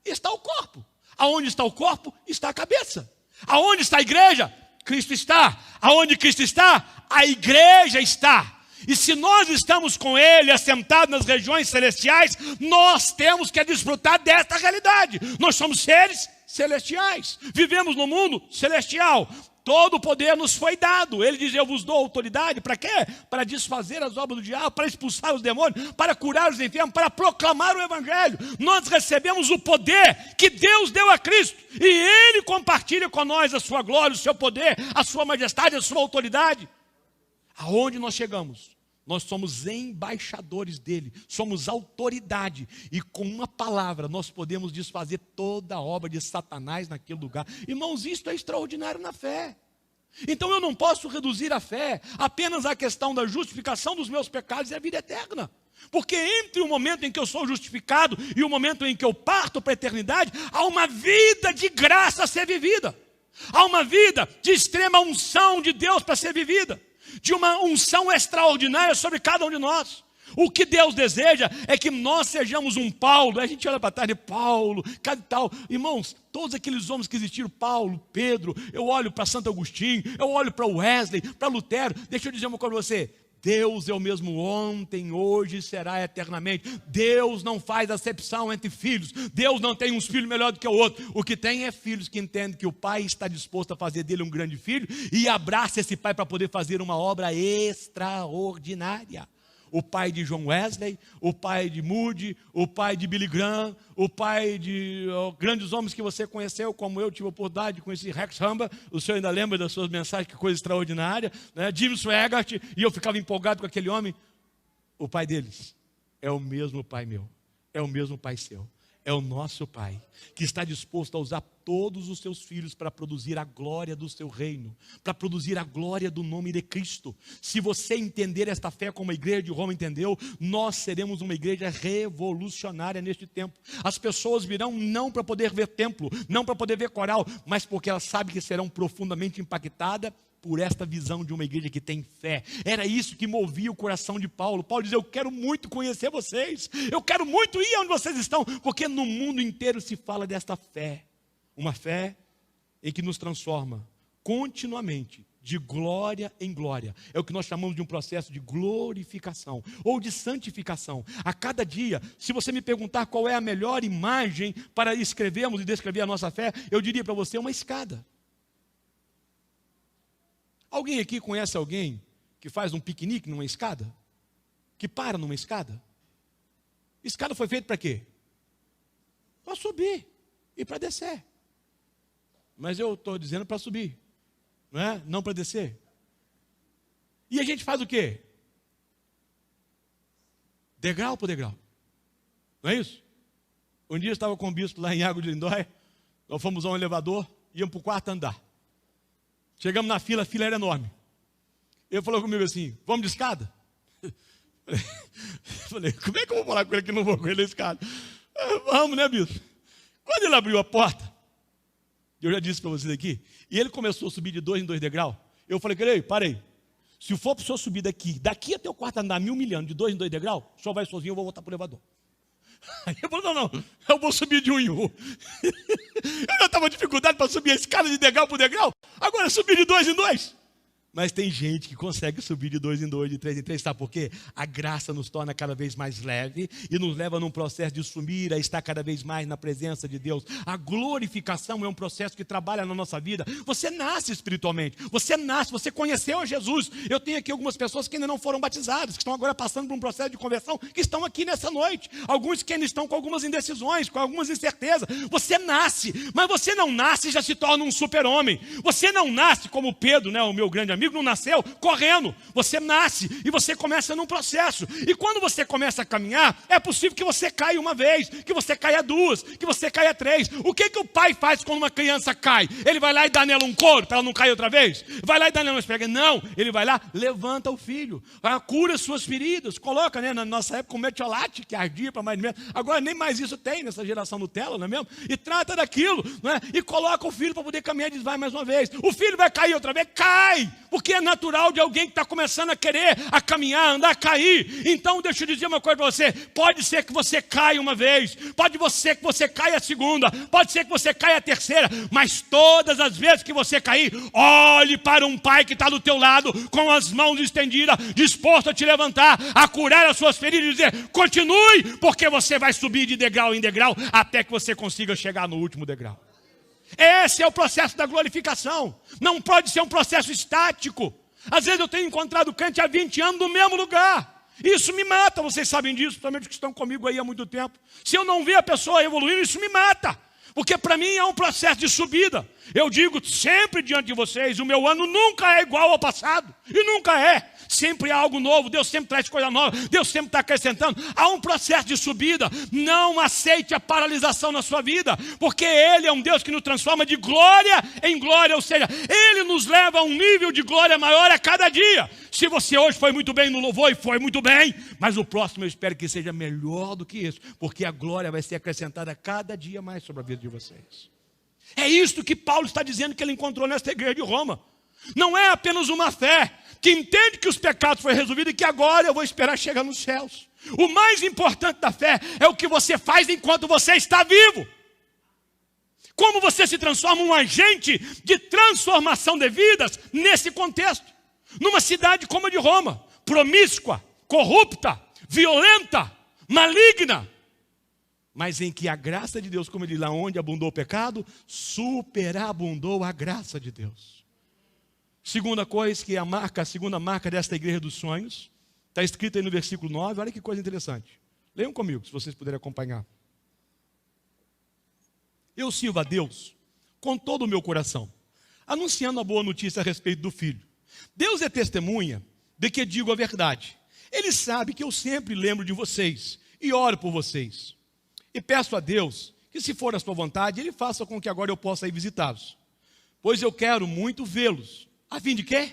Está o corpo. Aonde está o corpo? Está a cabeça. Aonde está a igreja? Cristo está. Aonde Cristo está? A igreja está. E se nós estamos com Ele assentados nas regiões celestiais, nós temos que desfrutar desta realidade. Nós somos seres celestiais. Vivemos no mundo celestial. Todo o poder nos foi dado. Ele diz, eu vos dou autoridade, para quê? Para desfazer as obras do diabo, para expulsar os demônios, para curar os enfermos, para proclamar o evangelho. Nós recebemos o poder que Deus deu a Cristo. E Ele compartilha com nós a sua glória, o seu poder, a sua majestade, a sua autoridade. Aonde nós chegamos? Nós somos embaixadores dele, somos autoridade. E com uma palavra nós podemos desfazer toda a obra de Satanás naquele lugar. Irmãos, isto é extraordinário na fé. Então eu não posso reduzir a fé apenas à questão da justificação dos meus pecados e a vida eterna. Porque entre o momento em que eu sou justificado e o momento em que eu parto para a eternidade, há uma vida de graça a ser vivida. Há uma vida de extrema unção de Deus para ser vivida. De uma unção extraordinária sobre cada um de nós. O que Deus deseja é que nós sejamos um Paulo. A gente olha para trás de Paulo, cada tal. Irmãos, todos aqueles homens que existiram, Paulo, Pedro, eu olho para Santo Agostinho, eu olho para Wesley, para Lutero. Deixa eu dizer uma coisa para você. Deus é o mesmo ontem, hoje e será eternamente. Deus não faz acepção entre filhos. Deus não tem uns filhos melhor do que o outro. O que tem é filhos que entendem que o pai está disposto a fazer dele um grande filho e abraça esse pai para poder fazer uma obra extraordinária. O pai de John Wesley, o pai de Moody, o pai de Billy Graham, o pai de grandes homens que você conheceu, como eu tive a oportunidade de conhecer, Rex Hamba, o senhor ainda lembra das suas mensagens, que coisa extraordinária, né? Jim Swaggart, e eu ficava empolgado com aquele homem. O pai deles é o mesmo pai meu, é o mesmo pai seu. É o nosso Pai, que está disposto a usar todos os seus filhos para produzir a glória do seu reino, para produzir a glória do nome de Cristo. Se você entender esta fé como a igreja de Roma entendeu, nós seremos uma igreja revolucionária neste tempo. As pessoas virão não para poder ver templo, não para poder ver coral, mas porque elas sabem que serão profundamente impactadas por esta visão de uma igreja que tem fé. Era isso que movia o coração de Paulo. Paulo dizia: eu quero muito conhecer vocês, eu quero muito ir onde vocês estão, porque no mundo inteiro se fala desta fé. Uma fé em que nos transforma continuamente, de glória em glória. É o que nós chamamos de um processo de glorificação, ou de santificação. A cada dia, se você me perguntar qual é a melhor imagem para escrevermos e descrever a nossa fé, eu diria para você uma escada. Alguém aqui conhece alguém que faz um piquenique numa escada? Que para numa escada? Escada foi feita para quê? Para subir e para descer. Mas eu estou dizendo para subir, não é? Não para descer. E a gente faz o quê? Degrau por degrau. Não é isso? Um dia eu estava com o bispo lá em Água de Lindóia. Nós fomos a um elevador, íamos para o quarto andar. Chegamos na fila, a fila era enorme. Ele falou comigo assim: vamos de escada? Falei: como é que eu vou falar com ele que não vou com ele na escada? Vamos, né, bispo? Quando ele abriu a porta, eu já disse para vocês aqui, e ele começou a subir de 2 em 2 degraus. Eu falei: querido, parei. Se for para o senhor subir daqui até o quarto andar, me humilhando de 2 em 2 degraus, o senhor vai sozinho, eu vou voltar para o elevador. Aí ele falou: não, eu vou subir de 1 em 1. Eu já estava com dificuldade para subir a escada de degrau por degrau, agora subir de 2 em 2. Mas tem gente que consegue subir de 2 em 2, de 3 em 3, sabe por quê? A graça nos torna cada vez mais leve e nos leva num processo de sumir a estar cada vez mais na presença de Deus. A glorificação é um processo que trabalha na nossa vida. Você nasce espiritualmente, você nasce, você conheceu a Jesus. Eu tenho aqui algumas pessoas que ainda não foram batizadas, que estão agora passando por um processo de conversão, que estão aqui nessa noite. Alguns que ainda estão com algumas indecisões, com algumas incertezas. Você nasce, mas você não nasce e já se torna um super-homem. Você não nasce como Pedro, né, o meu grande amigo, não nasceu correndo. Você nasce e você começa num processo. E quando você começa a caminhar, é possível que você caia uma vez, que você caia 2, que você caia 3. O que o pai faz quando uma criança cai? Ele vai lá e dá nela um couro para ela não cair outra vez? Vai lá e dá nela uma esfrega? Não, ele vai lá, levanta o filho, cura suas feridas, coloca, né, na nossa época, o metiolate, que ardia para mais menos. Agora nem mais isso tem nessa geração Nutella, não é mesmo? E trata daquilo, não é? E coloca o filho para poder caminhar e diz: vai mais uma vez. O filho vai cair outra vez? Cai! Porque é natural de alguém que está começando a querer, a caminhar, a andar, a cair. Então deixa eu dizer uma coisa para você: pode ser que você caia uma vez, pode ser que você caia a segunda, pode ser que você caia a terceira, mas todas as vezes que você cair, olhe para um pai que está do teu lado, com as mãos estendidas, disposto a te levantar, a curar as suas feridas e dizer: continue, porque você vai subir de degrau em degrau, até que você consiga chegar no último degrau. Esse é o processo da glorificação. Não pode ser um processo estático. Às vezes eu tenho encontrado crente há 20 anos no mesmo lugar. Isso me mata, vocês sabem disso, principalmente os que estão comigo aí há muito tempo. Se eu não ver a pessoa evoluindo, isso me mata. Porque para mim é um processo de subida. Eu digo sempre diante de vocês: o meu ano nunca é igual ao passado. E nunca é. Sempre há algo novo, Deus sempre traz coisa nova, Deus sempre está acrescentando. Há um processo de subida. Não aceite a paralisação na sua vida, porque Ele é um Deus que nos transforma de glória em glória. Ou seja, Ele nos leva a um nível de glória maior a cada dia. Se você hoje foi muito bem no louvor, e foi muito bem, mas o próximo eu espero que seja melhor do que isso, porque a glória vai ser acrescentada cada dia mais sobre a vida de vocês. É isto que Paulo está dizendo que ele encontrou nesta igreja de Roma. Não é apenas uma fé que entende que os pecados foram resolvidos e que agora eu vou esperar chegar nos céus. O mais importante da fé é o que você faz enquanto você está vivo. Como você se transforma um agente de transformação de vidas nesse contexto. Numa cidade como a de Roma, promíscua, corrupta, violenta, maligna, mas em que a graça de Deus, como ele diz lá, onde abundou o pecado, superabundou a graça de Deus. Segunda coisa, que é a segunda marca desta igreja dos sonhos, está escrito aí no versículo 9, olha que coisa interessante. Leiam comigo, se vocês puderem acompanhar. Eu sirvo a Deus com todo o meu coração, anunciando a boa notícia a respeito do Filho. Deus é testemunha de que digo a verdade. Ele sabe que eu sempre lembro de vocês e oro por vocês. E peço a Deus que, se for a sua vontade, Ele faça com que agora eu possa ir visitá-los. Pois eu quero muito vê-los. A fim de quê?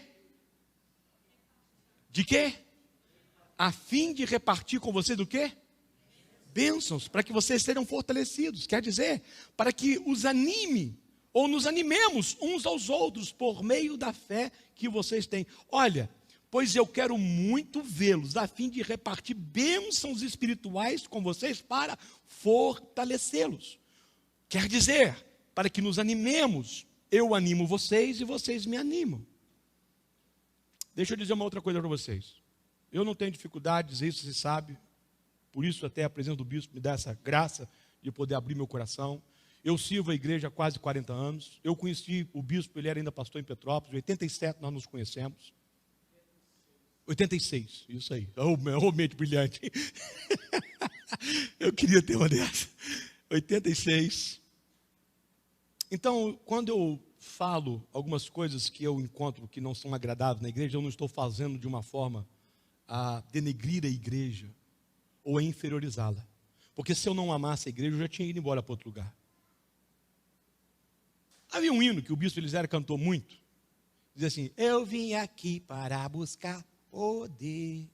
De quê? A fim de repartir com vocês o quê? Bênçãos, para que vocês sejam fortalecidos. Quer dizer, para que os anime ou nos animemos uns aos outros por meio da fé que vocês têm. Olha, pois eu quero muito vê-los, a fim de repartir bênçãos espirituais com vocês para fortalecê-los. Quer dizer, para que nos animemos, eu animo vocês e vocês me animam. Deixa eu dizer uma outra coisa para vocês. Eu não tenho dificuldade de dizer isso, você sabe. Por isso até a presença do bispo me dá essa graça de poder abrir meu coração. Eu sirvo a igreja há quase 40 anos. Eu conheci o bispo, ele era ainda pastor em Petrópolis. Em 87 nós nos conhecemos. 86, isso aí. Oh, mente brilhante. Eu queria ter uma dessa. 86. Então, quando eu falo algumas coisas que eu encontro que não são agradáveis na igreja, eu não estou fazendo de uma forma a denegrir a igreja ou a inferiorizá-la. Porque se eu não amasse a igreja, eu já tinha ido embora para outro lugar. Havia um hino que o bispo Elisério cantou muito. Dizia assim: eu vim aqui para buscar poder.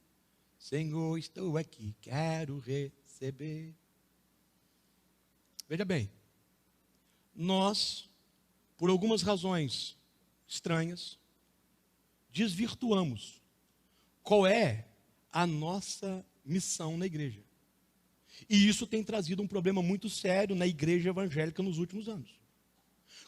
Senhor, estou aqui, quero receber. Veja bem, nós, por algumas razões estranhas, desvirtuamos qual é a nossa missão na igreja. E isso tem trazido um problema muito sério na igreja evangélica nos últimos anos.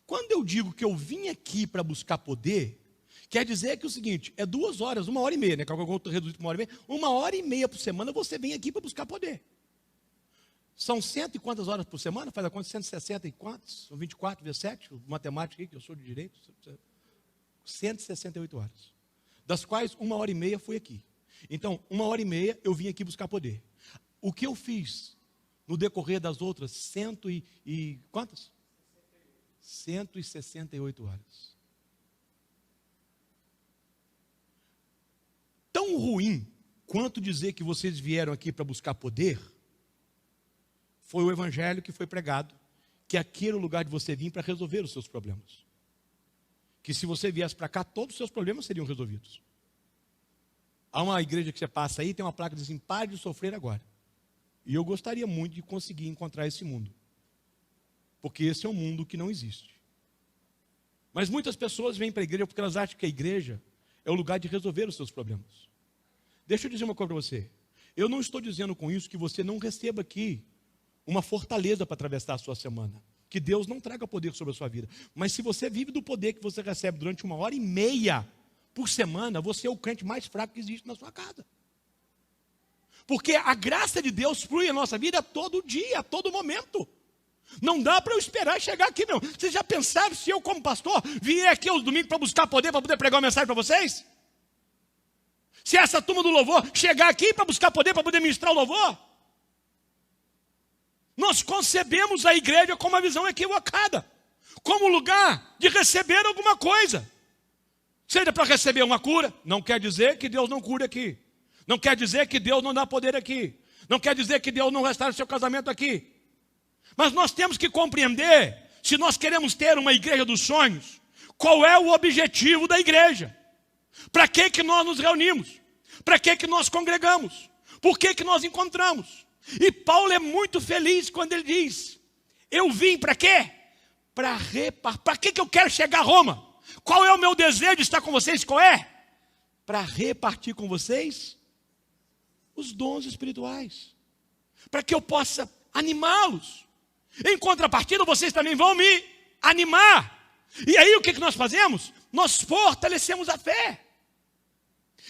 Quando eu digo que eu vim aqui para buscar poder, quer dizer que é o seguinte, é 2 horas, 1h30, né? Que eu vou reduzir para 1h30. 1h30 por semana você vem aqui para buscar poder. São 100 e quantas horas por semana? Faz a conta, 160 e quantos? São 24 vezes 7, matemática aí, que eu sou de direito. 168 horas. Das quais 1h30 fui aqui. Então, 1h30 eu vim aqui buscar poder. O que eu fiz no decorrer das outras 168 horas. Tão ruim quanto dizer que vocês vieram aqui para buscar poder, foi o evangelho que foi pregado, que aqui era o lugar de você vir para resolver os seus problemas. Que se você viesse para cá, todos os seus problemas seriam resolvidos. Há uma igreja que você passa aí, tem uma placa que diz assim: pare de sofrer agora. E eu gostaria muito de conseguir encontrar esse mundo. Porque esse é um mundo que não existe. Mas muitas pessoas vêm para a igreja porque elas acham que a igreja é o lugar de resolver os seus problemas. Deixa eu dizer uma coisa para você. Eu não estou dizendo com isso que você não receba aqui uma fortaleza para atravessar a sua semana. Que Deus não traga poder sobre a sua vida. Mas se você vive do poder que você recebe durante 1h30 por semana, você é o crente mais fraco que existe na sua casa. Porque a graça de Deus flui a nossa vida todo dia, a todo momento. Não dá para eu esperar chegar aqui, não. Vocês já pensaram se eu, como pastor, vier aqui aos domingos para buscar poder, para poder pregar uma mensagem para vocês? Se essa turma do louvor chegar aqui para buscar poder, para poder ministrar o louvor? Nós concebemos a igreja com uma visão equivocada, como lugar de receber alguma coisa. Seja para receber uma cura, não quer dizer que Deus não cure aqui. Não quer dizer que Deus não dá poder aqui. Não quer dizer que Deus não restaura o seu casamento aqui. Mas nós temos que compreender, se nós queremos ter uma igreja dos sonhos, qual é o objetivo da igreja? Para que nós nos reunimos? Para que nós congregamos? Por que nós encontramos? E Paulo é muito feliz quando ele diz: eu vim para quê? Para repartir. Para que eu quero chegar a Roma? Qual é o meu desejo de estar com vocês? Qual é? Para repartir com vocês os dons espirituais. Para que eu possa animá-los. Em contrapartida, vocês também vão me animar. E aí o que nós fazemos? Nós fortalecemos a fé.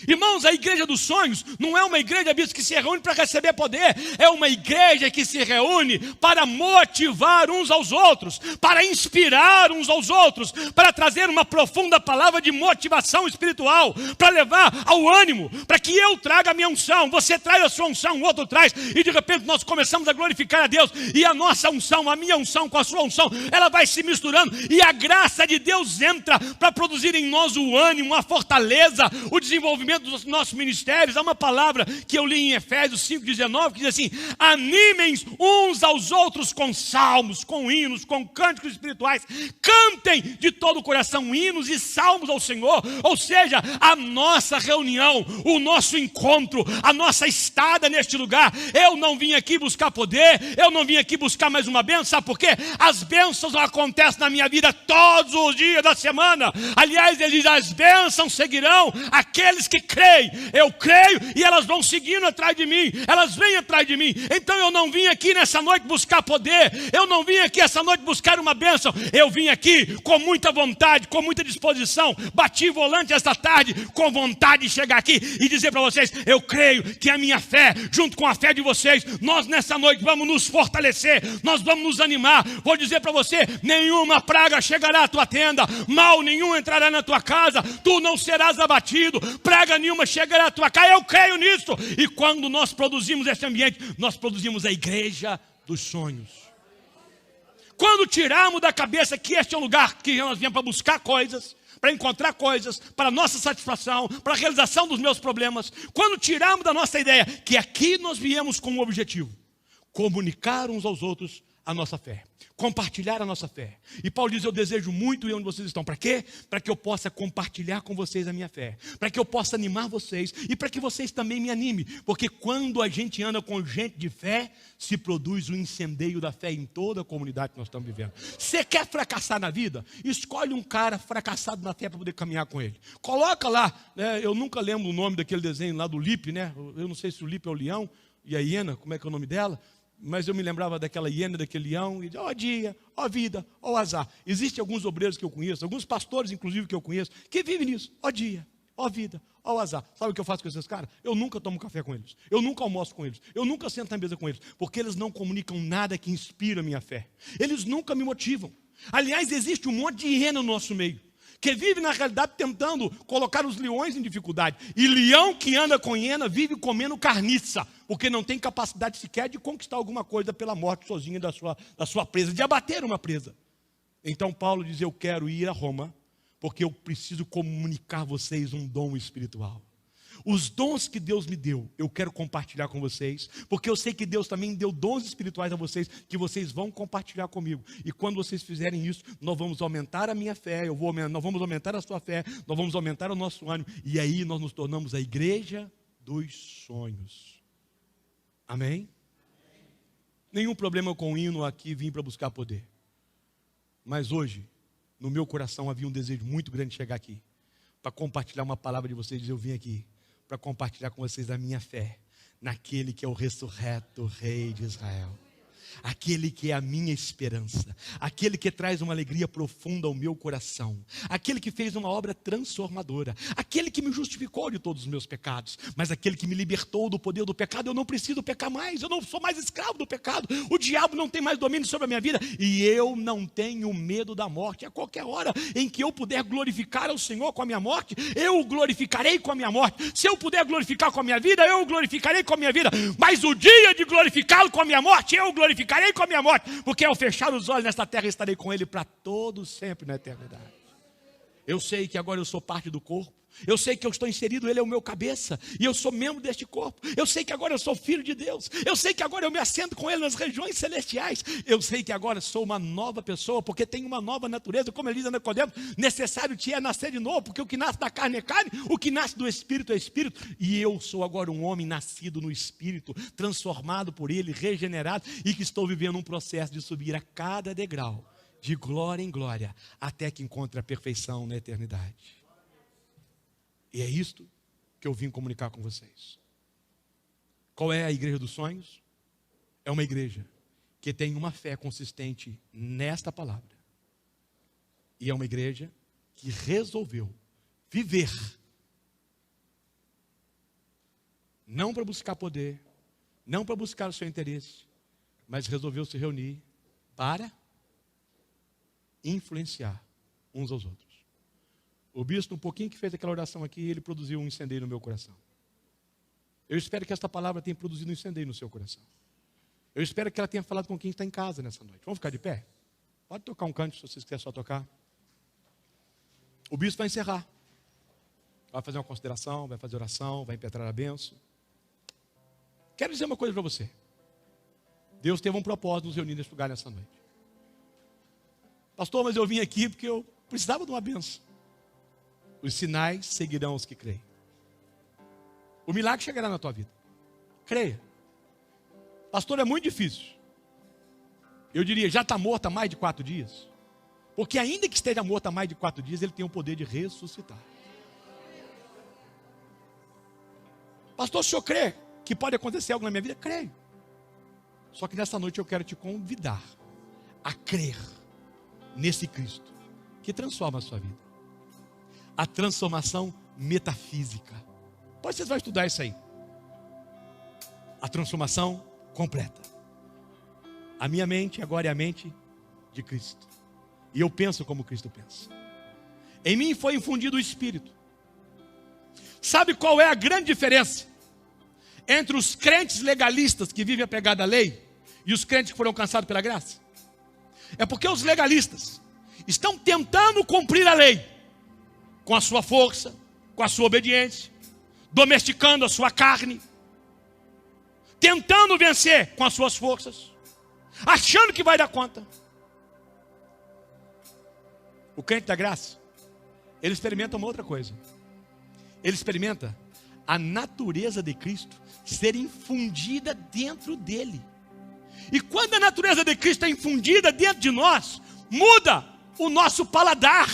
Irmãos, a igreja dos sonhos não é uma igreja que se reúne para receber poder. É uma igreja que se reúne para motivar uns aos outros, para inspirar uns aos outros, para trazer uma profunda palavra de motivação espiritual, para levar ao ânimo, para que eu traga a minha unção, você traz a sua unção, o outro traz, e de repente nós começamos a glorificar a Deus, e a nossa unção, a minha unção com a sua unção, ela vai se misturando, e a graça de Deus entra para produzir em nós o ânimo, a fortaleza, o desenvolvimento desenvolvimento dos nossos ministérios. Há uma palavra que eu li em Efésios 5,19, que diz assim: animem uns aos outros com salmos, com hinos, com cânticos espirituais. Cantem de todo o coração hinos e salmos ao Senhor. Ou seja, a nossa reunião, o nosso encontro, a nossa estada neste lugar. Eu não vim aqui buscar poder, eu não vim aqui buscar mais uma bênção. Sabe por quê? As bênçãos acontecem na minha vida todos os dias da semana. Aliás, ele diz: as bênçãos seguirão aqueles que creem. Eu creio e elas vão seguindo atrás de mim, elas vêm atrás de mim. Então eu não vim aqui nessa noite buscar poder, eu não vim aqui essa noite buscar uma bênção. Eu vim aqui com muita vontade, com muita disposição. Bati volante esta tarde com vontade de chegar aqui e dizer para vocês: eu creio que a minha fé, junto com a fé de vocês, nós nessa noite vamos nos fortalecer, nós vamos nos animar. Vou dizer para você: nenhuma praga chegará à tua tenda, mal nenhum entrará na tua casa, tu não serás abatido, praga nenhuma chegará à tua casa. Eu creio nisso. E quando nós produzimos esse ambiente, nós produzimos a igreja dos sonhos. Quando tirarmos da cabeça que este é um lugar que nós viemos para buscar coisas, para encontrar coisas, para nossa satisfação, para a realização dos meus problemas, quando tirarmos da nossa ideia que aqui nós viemos com um objetivo: comunicar uns aos outros a nossa fé, compartilhar a nossa fé. E Paulo diz: eu desejo muito ir onde vocês estão. Para quê? Para que eu possa compartilhar com vocês a minha fé, para que eu possa animar vocês e para que vocês também me animem. Porque quando a gente anda com gente de fé, se produz um incendeio da fé em toda a comunidade que nós estamos vivendo. Você quer fracassar na vida? Escolhe um cara fracassado na fé para poder caminhar com ele. Coloca lá, né? Eu nunca lembro o nome daquele desenho lá do Lipe, né? Eu não sei se o Lipe é o leão e a hiena, como é que é o nome dela? Mas eu me lembrava daquela hiena, daquele leão, e dizia: ó dia, ó vida, ó azar. Existem alguns obreiros que eu conheço, alguns pastores inclusive que eu conheço, que vivem nisso: ó dia, ó vida, ó azar. Sabe o que eu faço com esses caras? Eu nunca tomo café com eles, eu nunca almoço com eles, eu nunca sento na mesa com eles, porque eles não comunicam nada que inspira a minha fé. Eles nunca me motivam. Aliás, existe um monte de hiena no nosso meio, que vive na realidade tentando colocar os leões em dificuldade. E leão que anda com hiena vive comendo carniça, porque não tem capacidade sequer de conquistar alguma coisa pela morte sozinha da sua presa, de abater uma presa. Então Paulo diz: eu quero ir a Roma, porque eu preciso comunicar a vocês um dom espiritual. Os dons que Deus me deu, eu quero compartilhar com vocês, porque eu sei que Deus também deu dons espirituais a vocês, que vocês vão compartilhar comigo. E quando vocês fizerem isso, nós vamos aumentar a minha fé, nós vamos aumentar a sua fé, nós vamos aumentar o nosso ânimo, e aí nós nos tornamos a igreja dos sonhos. Amém? Nenhum problema com o hino aqui, vim para buscar poder. Mas hoje, no meu coração havia um desejo muito grande de chegar aqui, para compartilhar uma palavra de vocês. Eu vim aqui para compartilhar com vocês a minha fé naquele que é o ressurreto Rei de Israel, aquele que é a minha esperança, aquele que traz uma alegria profunda ao meu coração, aquele que fez uma obra transformadora, aquele que me justificou de todos os meus pecados, mas aquele que me libertou do poder do pecado. Eu não preciso pecar mais, eu não sou mais escravo do pecado, o diabo não tem mais domínio sobre a minha vida, e eu não tenho medo da morte. A qualquer hora em que eu puder glorificar ao Senhor com a minha morte, eu o glorificarei com a minha morte. Se eu puder glorificar com a minha vida, eu o glorificarei com a minha vida, mas o dia de glorificá-lo com a minha morte, eu o glorificarei com a minha morte, porque ao fechar os olhos nesta terra, estarei com ele para todo sempre na eternidade. Eu sei que agora eu sou parte do corpo, eu sei que eu estou inserido, ele é o meu cabeça, e eu sou membro deste corpo. Eu sei que agora eu sou filho de Deus, eu sei que agora eu me assento com ele nas regiões celestiais, eu sei que agora sou uma nova pessoa, porque tenho uma nova natureza. Como ele diz a Nicodemo: necessário te é nascer de novo, porque o que nasce da carne é carne, o que nasce do Espírito é Espírito. E eu sou agora um homem nascido no Espírito, transformado por ele, regenerado, e que estou vivendo um processo de subir a cada degrau, de glória em glória, até que encontre a perfeição na eternidade. E é isto que eu vim comunicar com vocês. Qual é a igreja dos sonhos? É uma igreja que tem uma fé consistente nesta palavra. E é uma igreja que resolveu viver, não para buscar poder, não para buscar o seu interesse, mas resolveu se reunir para influenciar uns aos outros. O bispo, um pouquinho que fez aquela oração aqui, ele produziu um incendeio no meu coração. Eu espero que esta palavra tenha produzido um incendeio no seu coração. Eu espero que ela tenha falado com quem está em casa nessa noite. Vamos ficar de pé? Pode tocar um canto, se vocês quiserem só tocar. O bispo vai encerrar. Vai fazer uma consideração, vai fazer oração, vai impetrar a bênção. Quero dizer uma coisa para você. Deus teve um propósito nos reunir nesse lugar nessa noite. Pastor, mas eu vim aqui porque eu precisava de uma bênção. Os sinais seguirão os que creem. O milagre chegará na tua vida. Creia. Pastor, é muito difícil. Eu diria, já está morto há mais de 4 dias. Porque ainda que esteja morto há mais de 4 dias, ele tem o poder de ressuscitar. Pastor, o senhor crê que pode acontecer algo na minha vida? Creio. Só que nessa noite eu quero te convidar a crer nesse Cristo que transforma a sua vida. A transformação metafísica. Depois vocês vão estudar isso aí. A transformação completa. A minha mente agora é a mente de Cristo. E eu penso como Cristo pensa. Em mim foi infundido o Espírito. Sabe qual é a grande diferença entre os crentes legalistas que vivem apegado à lei e os crentes que foram alcançados pela graça? É porque os legalistas estão tentando cumprir a lei com a sua força, com a sua obediência, domesticando a sua carne, tentando vencer com as suas forças, achando que vai dar conta. O crente da graça, ele experimenta uma outra coisa. Ele experimenta a natureza de Cristo ser infundida dentro dele. E quando a natureza de Cristo é infundida dentro de nós, muda o nosso paladar,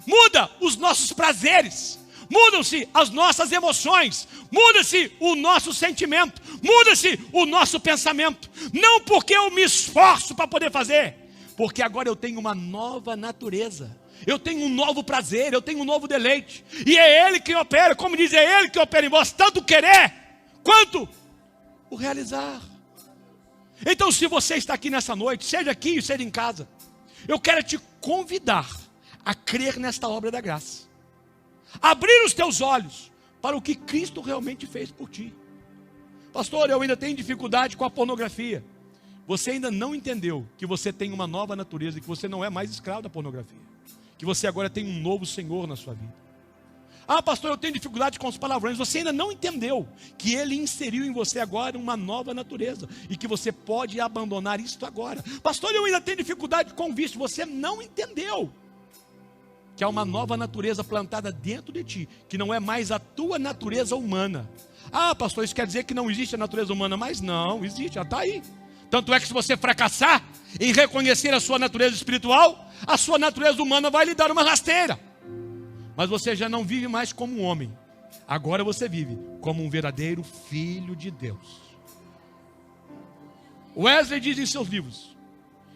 muda os nossos prazeres, mudam-se as nossas emoções, muda-se o nosso sentimento, muda-se o nosso pensamento. Não porque eu me esforço para poder fazer, porque agora eu tenho uma nova natureza. Eu tenho um novo prazer, eu tenho um novo deleite. E é Ele que opera, como diz, é Ele que opera em vós, tanto querer, quanto o realizar. Então, se você está aqui nessa noite, seja aqui, seja em casa, eu quero te convidar a crer nesta obra da graça. Abrir os teus olhos para o que Cristo realmente fez por ti. Pastor, eu ainda tenho dificuldade com a pornografia. Você ainda não entendeu que você tem uma nova natureza, que você não é mais escravo da pornografia, que você agora tem um novo Senhor na sua vida. Ah, pastor, eu tenho dificuldade com os palavrões. Você ainda não entendeu que Ele inseriu em você agora uma nova natureza e que você pode abandonar isto agora. Pastor, eu ainda tenho dificuldade com o vício. Você não entendeu que há uma nova natureza plantada dentro de ti, que não é mais a tua natureza humana. Ah, pastor, isso quer dizer que não existe a natureza humana? Mas não, existe, já está aí. Tanto é que se você fracassar em reconhecer a sua natureza espiritual, a sua natureza humana vai lhe dar uma rasteira. Mas você já não vive mais como um homem. Agora você vive como um verdadeiro filho de Deus. Wesley diz em seus livros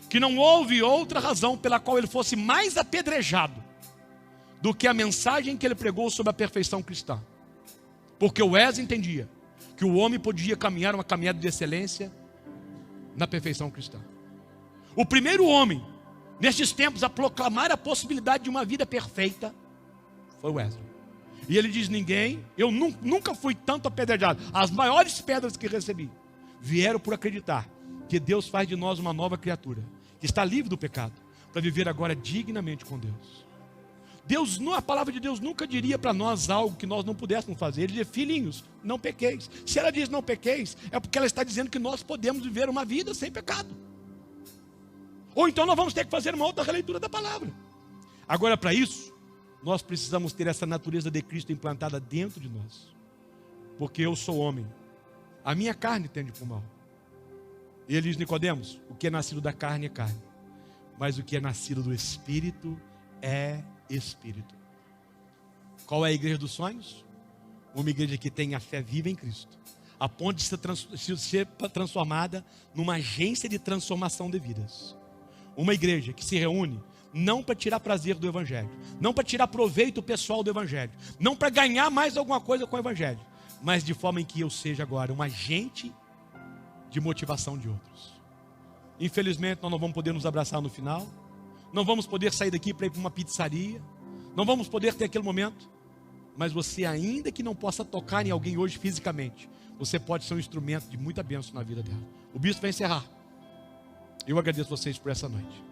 que não houve outra razão pela qual ele fosse mais apedrejado do que a mensagem que ele pregou sobre a perfeição cristã. Porque o Wesley entendia que o homem podia caminhar uma caminhada de excelência na perfeição cristã. O primeiro homem, nestes tempos, a proclamar a possibilidade de uma vida perfeita, foi Wesley. E ele diz, eu nunca fui tanto apedrejado. As maiores pedras que recebi vieram por acreditar que Deus faz de nós uma nova criatura, que está livre do pecado, para viver agora dignamente com Deus. A palavra de Deus nunca diria para nós algo que nós não pudéssemos fazer. Ele diz, filhinhos, não pequeis. Se ela diz não pequeis, é porque ela está dizendo que nós podemos viver uma vida sem pecado. Ou então nós vamos ter que fazer uma outra releitura da palavra. Agora, para isso, nós precisamos ter essa natureza de Cristo implantada dentro de nós. Porque eu sou homem, a minha carne tende para o mal. E ele diz, Nicodemos, o que é nascido da carne é carne, mas o que é nascido do Espírito é Espírito. Qual é a igreja dos sonhos? Uma igreja que tem a fé viva em Cristo, a ponto de ser transformada numa agência de transformação de vidas. Uma igreja que se reúne não para tirar prazer do Evangelho, não para tirar proveito pessoal do Evangelho, não para ganhar mais alguma coisa com o Evangelho, mas de forma em que eu seja agora um agente de motivação de outros. Infelizmente nós não vamos poder nos abraçar no final, não vamos poder sair daqui para ir para uma pizzaria, não vamos poder ter aquele momento, mas você, ainda que não possa tocar em alguém hoje fisicamente, você pode ser um instrumento de muita bênção na vida dela. O bispo vai encerrar. Eu agradeço vocês por essa noite.